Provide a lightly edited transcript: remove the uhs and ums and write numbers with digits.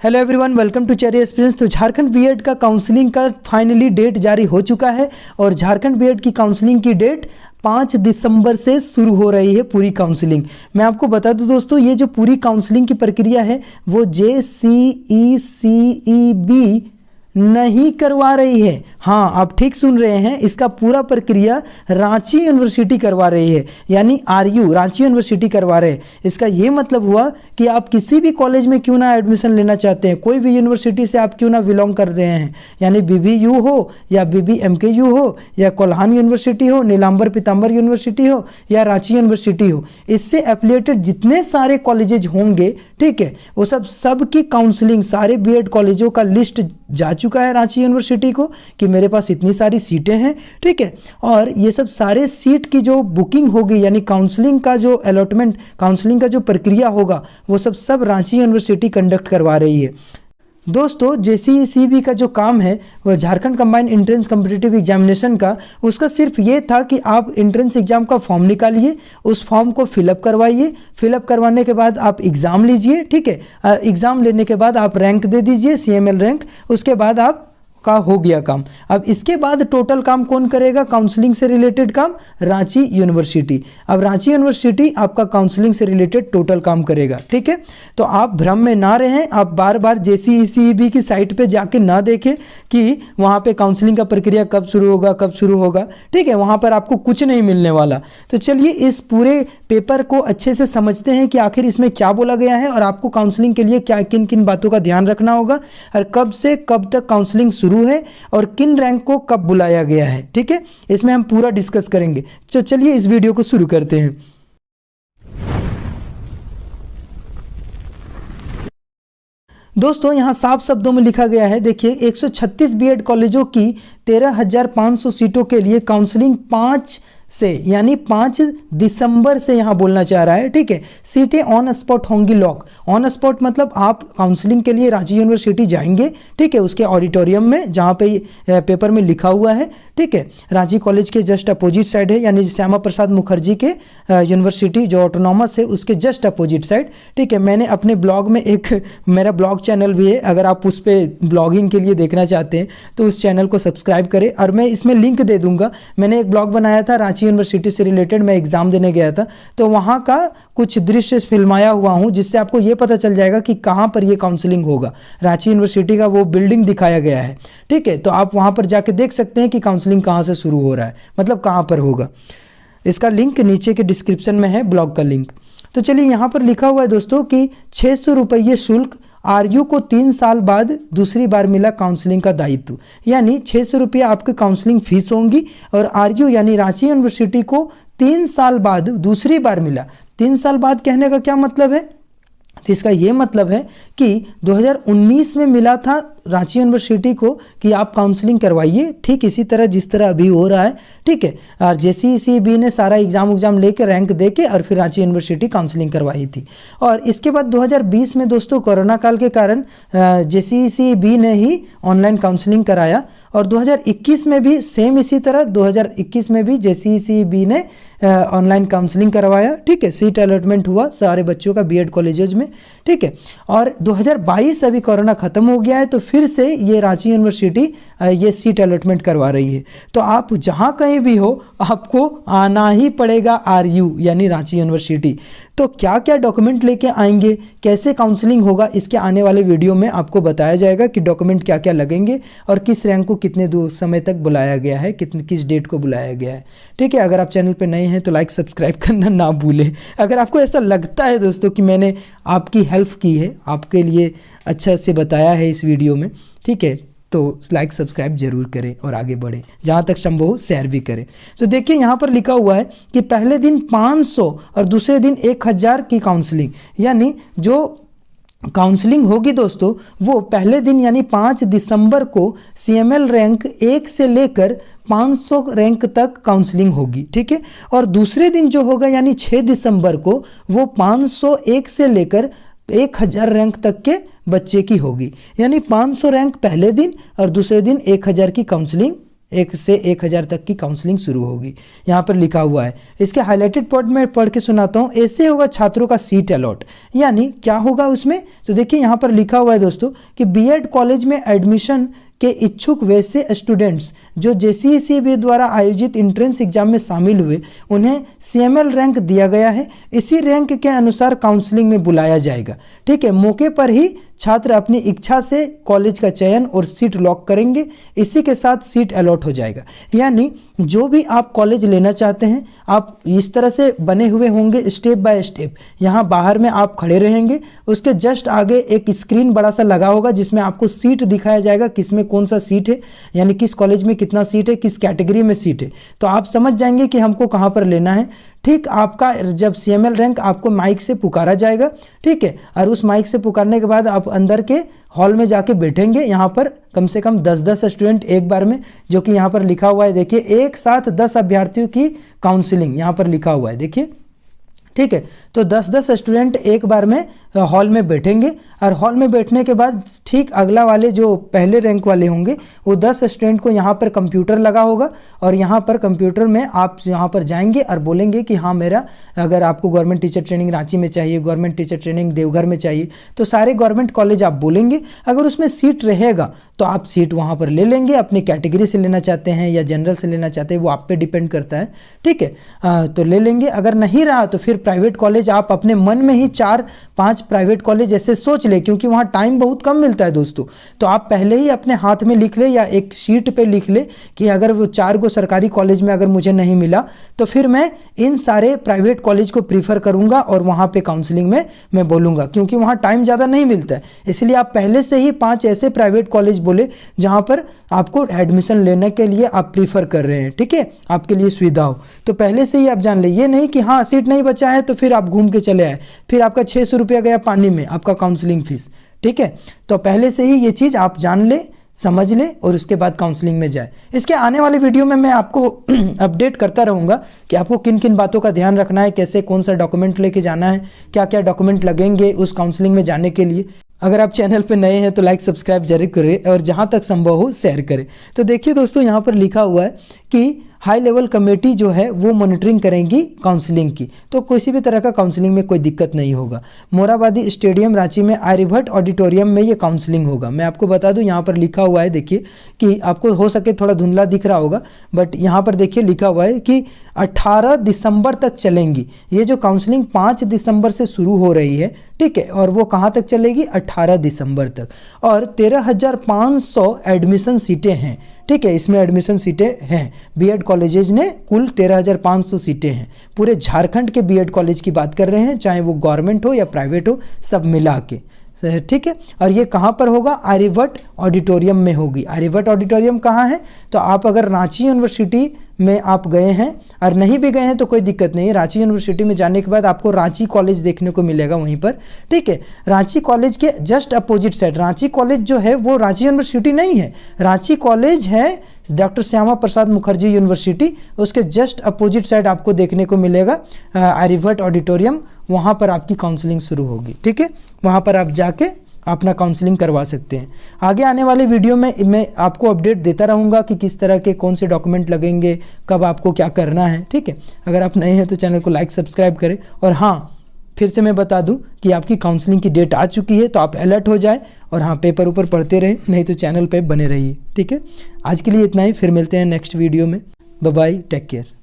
Hello everyone, welcome to cherry experience. तो Jharkhand BEd का counselling का फाइनली डेट जारी हो चुका है और झारखंड बीएड की काउंसलिंग की डेट 5 दिसंबर से शुरू हो रही है पूरी काउंसलिंग। मैं आपको बता दूं दोस्तों, ये जो पूरी काउंसलिंग की प्रक्रिया है वो JCECEB नहीं करवा रही है। हाँ, आप ठीक सुन रहे हैं, इसका पूरा प्रक्रिया रांची यूनिवर्सिटी करवा रही है, यानी RU रांची यूनिवर्सिटी करवा रहे हैं। इसका ये मतलब हुआ कि आप किसी भी कॉलेज में क्यों ना एडमिशन लेना चाहते हैं, कोई भी यूनिवर्सिटी से आप क्यों ना बिलोंग कर रहे हैं, यानी BBU हो या BBMKU हो या कोल्हान यूनिवर्सिटी हो, नीलांबर पीताम्बर यूनिवर्सिटी हो या रांची यूनिवर्सिटी हो, इससे एफिलिएटेड जितने सारे कॉलेजेज होंगे, ठीक है, वो सब की काउंसलिंग सारे बीएड कॉलेजों का लिस्ट जा चुका है रांची यूनिवर्सिटी को कि मेरे पास इतनी सारी सीटें हैं, ठीक है। और ये सब सारे सीट की जो बुकिंग होगी, यानी काउंसलिंग का जो अलॉटमेंट, काउंसलिंग का जो प्रक्रिया होगा, वो सब रांची यूनिवर्सिटी कंडक्ट करवा रही है। दोस्तों, JCECB का जो काम है वो Jharkhand combined entrance competitive examination का, उसका सिर्फ ये था कि आप एंट्रेंस एग्जाम का फॉर्म निकालिए, उस फॉर्म को फिलअप करवाइए, फिलअप करवाने के बाद आप एग्ज़ाम लीजिए, ठीक है। एग्ज़ाम लेने के बाद आप रैंक दे दीजिए, CML रैंक, उसके बाद आप का हो गया काम। अब इसके बाद टोटल काम कौन करेगा? काउंसलिंग से रिलेटेड काम रांची यूनिवर्सिटी। अब रांची यूनिवर्सिटी आपका काउंसलिंग से रिलेटेड टोटल काम करेगा, ठीक है। तो आप भ्रम में ना रहें, आप बार बार JCECB की साइट पे जाके ना देखें कि वहाँ पे काउंसलिंग का प्रक्रिया कब शुरू होगा, कब शुरू होगा, ठीक है। वहाँ पर आपको कुछ नहीं मिलने वाला। तो चलिए इस पूरे पेपर को अच्छे से समझते हैं कि आखिर इसमें क्या बोला गया है और आपको काउंसलिंग के लिए क्या किन किन बातों का ध्यान रखना होगा और कब से कब तक काउंसलिंग शुरू है और किन रैंक को कब बुलाया गया है, ठीक है। इसमें हम पूरा डिस्कस करेंगे। तो चलिए इस वीडियो को शुरू करते हैं। दोस्तों, यहां साफ शब्दों में लिखा गया है, देखिए 136 बीएड कॉलेजों की 13,500 सीटों के लिए काउंसलिंग 5 से यानी 5 दिसंबर से यहां बोलना चाह रहा है, ठीक है। सीटें ऑन स्पॉट होंगी लॉक। ऑन स्पॉट मतलब आप काउंसलिंग के लिए रांची यूनिवर्सिटी जाएंगे, ठीक है, उसके ऑडिटोरियम में जहां पे पेपर में लिखा हुआ है, ठीक है। रांची कॉलेज के जस्ट अपोजिट साइड है, यानी श्यामा प्रसाद मुखर्जी के यूनिवर्सिटी जो ऑटोनॉमस है उसके जस्ट अपोजिट साइड, ठीक है। मैंने अपने ब्लॉग में मेरा ब्लॉग चैनल भी है, अगर आप उस पर ब्लॉगिंग के लिए देखना चाहते हैं तो उस चैनल को सब्सक्राइब करें और मैं इसमें लिंक दे दूंगा। मैंने एक ब्लॉग बनाया था रांची यूनिवर्सिटी से रिलेटेड, मैं एग्जाम देने गया था, तो वहाँ का कुछ दृश्य फिल्माया हुआ हूँ जिससे आपको ये पता चल जाएगा कि कहाँ पर ये काउंसलिंग होगा। रांची यूनिवर्सिटी का वो बिल्डिंग दिखाया गया है, ठीक है। तो आप वहाँ पर जाके देख सकते हैं कि काउंसलिंग कहाँ से शुरू हो रहा है, मतलब कहाँ पर होगा। इसका लिंक नीचे के डिस्क्रिप्शन में है, ब्लॉग का लिंक। तो चलिए यहाँ पर लिखा हुआ है दोस्तों कि 600 रुपये शुल्क, RU को 3 साल बाद दूसरी बार मिला काउंसलिंग का दायित्व, यानी 600 रुपये आपकी काउंसलिंग फीस होंगी और RU यानी रांची यूनिवर्सिटी को 3 साल बाद दूसरी बार मिला। 3 साल बाद कहने का क्या मतलब है? तो इसका ये मतलब है कि 2019 में मिला था रांची यूनिवर्सिटी को कि आप काउंसलिंग करवाइए, ठीक इसी तरह जिस तरह अभी हो रहा है, ठीक है। और JCECB ने सारा एग्जाम लेके रैंक देके और फिर रांची यूनिवर्सिटी काउंसलिंग करवाई थी। और इसके बाद 2020 में दोस्तों कोरोना काल के कारण JCECB ने ही ऑनलाइन काउंसलिंग कराया और 2021 में भी सेम इसी तरह 2021 में भी JCECB ने ऑनलाइन काउंसलिंग करवाया, ठीक है। सीट अलॉटमेंट हुआ सारे बच्चों का बीएड कॉलेजेस में, ठीक है। और 2022 अभी कोरोना खत्म हो गया है तो फिर से ये रांची यूनिवर्सिटी ये सीट अलॉटमेंट करवा रही है। तो आप जहाँ कहीं भी हो आपको आना ही पड़ेगा RU यानी रांची यूनिवर्सिटी। तो क्या क्या डॉक्यूमेंट लेके आएंगे, कैसे काउंसलिंग होगा, इसके आने वाले वीडियो में आपको बताया जाएगा कि डॉक्यूमेंट क्या क्या लगेंगे और किस रैंक को कितने समय तक बुलाया गया है, किस डेट को बुलाया गया है, ठीक है। अगर आप चैनल पर नए हैं तो लाइक सब्सक्राइब करना ना भूलें। अगर आपको ऐसा लगता है दोस्तों कि मैंने आपकी हेल्प की है, आपके लिए अच्छा से बताया है इस वीडियो में, ठीक है, तो लाइक सब्सक्राइब जरूर करें और आगे बढ़ें, जहाँ तक संभव हो शेयर भी करें। तो देखिए यहाँ पर लिखा हुआ है कि पहले दिन 500 और दूसरे दिन 1000 की काउंसलिंग, यानी जो काउंसलिंग होगी दोस्तों वो पहले दिन यानी 5 दिसंबर को CML रैंक 1 से लेकर 500 रैंक तक काउंसलिंग होगी, ठीक है। और दूसरे दिन जो होगा यानी 6 दिसंबर को वो 501 से लेकर 1000 रैंक तक के बच्चे की होगी, यानी 500 रैंक पहले दिन और दूसरे दिन 1000 की काउंसलिंग 1 से 1000 तक की काउंसलिंग शुरू होगी, यहाँ पर लिखा हुआ है। इसके हाईलाइटेड पॉइंट में पढ़ के सुनाता हूँ। ऐसे होगा छात्रों का सीट अलॉट, यानी क्या होगा उसमें, तो देखिए यहाँ पर लिखा हुआ है दोस्तों कि बीएड कॉलेज में एडमिशन के इच्छुक वैसे स्टूडेंट्स जो जेसीईसीबी द्वारा आयोजित इंट्रेंस एग्जाम में शामिल हुए, उन्हें सीएमएल रैंक दिया गया है। इसी रैंक के अनुसार काउंसलिंग में बुलाया जाएगा। ठीक है, मौके पर ही छात्र अपनी इच्छा से कॉलेज का चयन और सीट लॉक करेंगे, इसी के साथ सीट अलॉट हो जाएगा। यानी जो भी आप कॉलेज लेना चाहते हैं, आप इस तरह से बने हुए होंगे स्टेप बाय स्टेप। यहाँ बाहर में आप खड़े रहेंगे, उसके जस्ट आगे एक स्क्रीन बड़ा सा लगा होगा जिसमें आपको सीट दिखाया जाएगा, किसमें कौन सा सीट है, यानी किस कॉलेज में कितना सीट है, किस कैटेगरी में सीट है, तो आप समझ जाएंगे कि हमको कहाँ पर लेना है। ठीक, आपका जब सीएमएल रैंक आपको माइक से पुकारा जाएगा, ठीक है, और उस माइक से पुकारने के बाद आप अंदर के हॉल में जाके बैठेंगे। यहाँ पर कम से कम 10-10 स्टूडेंट एक बार में, जो कि यहाँ पर लिखा हुआ है, देखिए एक साथ 10 अभ्यर्थियों की काउंसलिंग यहाँ पर लिखा हुआ है, देखिए। ठीक है, तो 10-10 स्टूडेंट एक बार में हॉल में बैठेंगे, और हॉल में बैठने के बाद ठीक अगला वाले जो पहले रैंक वाले होंगे वो 10 स्टूडेंट को यहाँ पर कंप्यूटर लगा होगा, और यहाँ पर कंप्यूटर में आप यहाँ पर जाएंगे और बोलेंगे कि हाँ मेरा, अगर आपको गवर्नमेंट टीचर ट्रेनिंग रांची में चाहिए, गवर्नमेंट टीचर ट्रेनिंग देवघर में चाहिए, तो सारे गवर्नमेंट कॉलेज आप बोलेंगे। अगर उसमें सीट रहेगा तो आप सीट वहाँ पर ले लेंगे, अपनी कैटेगरी से लेना चाहते हैं या जनरल से लेना चाहते हैं वो आप पे डिपेंड करता है। ठीक है, तो ले लेंगे। अगर नहीं रहा तो फिर प्राइवेट कॉलेज आप अपने मन में ही 4-5 प्राइवेट कॉलेज ऐसे सोच ले, क्योंकि वहाँ टाइम बहुत कम मिलता है दोस्तों। तो आप पहले ही अपने हाथ में लिख ले या एक शीट पे लिख ले कि अगर वो 4 गो सरकारी कॉलेज में अगर मुझे नहीं मिला तो फिर मैं इन सारे प्राइवेट कॉलेज को प्रीफर करूंगा और वहाँ पे काउंसलिंग में मैं बोलूँगा, क्योंकि वहाँ टाइम ज़्यादा नहीं मिलता है। इसलिए आप पहले से ही 5 ऐसे प्राइवेट कॉलेज बोले जहाँ पर आपको एडमिशन लेने के लिए आप प्रीफर कर रहे हैं, ठीक है, आपके लिए सुविधा हो। तो पहले से ही आप जान ले, ये नहीं कि हाँ सीट नहीं बचा है तो फिर आप घूम के चले आए, फिर आपका 600 रुपया गया पानी में, आपका काउंसलिंग फीस। ठीक है, तो पहले से ही ये चीज़ आप जान ले, समझ ले, और उसके बाद काउंसलिंग में जाए। इसके आने वाले वीडियो में मैं आपको अपडेट करता रहूँगा कि आपको किन किन बातों का ध्यान रखना है, कैसे कौन सा डॉक्यूमेंट लेके जाना है, क्या क्या डॉक्यूमेंट लगेंगे उस काउंसलिंग में जाने के लिए। अगर आप चैनल पे नए हैं तो लाइक सब्सक्राइब जरूर करें और जहाँ तक संभव हो शेयर करें। तो देखिए दोस्तों, यहाँ पर लिखा हुआ है कि हाई लेवल कमेटी जो है वो मॉनिटरिंग करेंगी काउंसलिंग की, तो किसी भी तरह का काउंसलिंग में कोई दिक्कत नहीं होगा। मोराबादी स्टेडियम रांची में आर्यभट्ट ऑडिटोरियम में ये काउंसलिंग होगा। मैं आपको बता दूं, यहाँ पर लिखा हुआ है, देखिए कि आपको हो सके थोड़ा धुंधला दिख रहा होगा, बट यहाँ पर देखिए लिखा हुआ है कि 18 दिसंबर तक चलेंगी। ये जो काउंसलिंग 5 दिसंबर से शुरू हो रही है, ठीक है, और वो कहाँ तक चलेगी, 18 दिसंबर तक। और 13,500 एडमिशन सीटें हैं, ठीक है, इसमें एडमिशन सीटें हैं। बीएड कॉलेजेस ने कुल 13,500 सीटें हैं। पूरे झारखंड के बीएड कॉलेज की बात कर रहे हैं, चाहे वो गवर्नमेंट हो या प्राइवेट हो, सब मिला के, ठीक है। और ये कहाँ पर होगा, आर्यभट्ट ऑडिटोरियम में होगी। आर्यभट्ट ऑडिटोरियम कहाँ है, तो आप अगर रांची यूनिवर्सिटी में आप गए हैं और नहीं भी गए हैं तो कोई दिक्कत नहीं है। रांची यूनिवर्सिटी में जाने के बाद आपको रांची कॉलेज देखने को मिलेगा वहीं पर, ठीक है। रांची कॉलेज के just opposite side, Ranchi college जो है वो रांची यूनिवर्सिटी नहीं है, रांची कॉलेज है डॉक्टर श्यामा प्रसाद मुखर्जी यूनिवर्सिटी, उसके जस्ट अपोजिट साइड आपको देखने को मिलेगा आर्यभट्ट ऑडिटोरियम। वहाँ पर आपकी काउंसलिंग शुरू होगी, ठीक है, वहाँ पर आप जाके अपना काउंसलिंग करवा सकते हैं। आगे आने वाले वीडियो में मैं आपको अपडेट देता रहूँगा कि किस तरह के कौन से डॉक्यूमेंट लगेंगे, कब आपको क्या करना है, ठीक है। अगर आप नए हैं तो चैनल को लाइक सब्सक्राइब करें। और हाँ, फिर से मैं बता दूं कि आपकी काउंसलिंग की डेट आ चुकी है, तो आप अलर्ट हो जाए और हाँ पेपर ऊपर पढ़ते रहें, नहीं तो चैनल पे बने रहिए, ठीक है। आज के लिए इतना ही, फिर मिलते हैं नेक्स्ट वीडियो में। Bye bye, take care.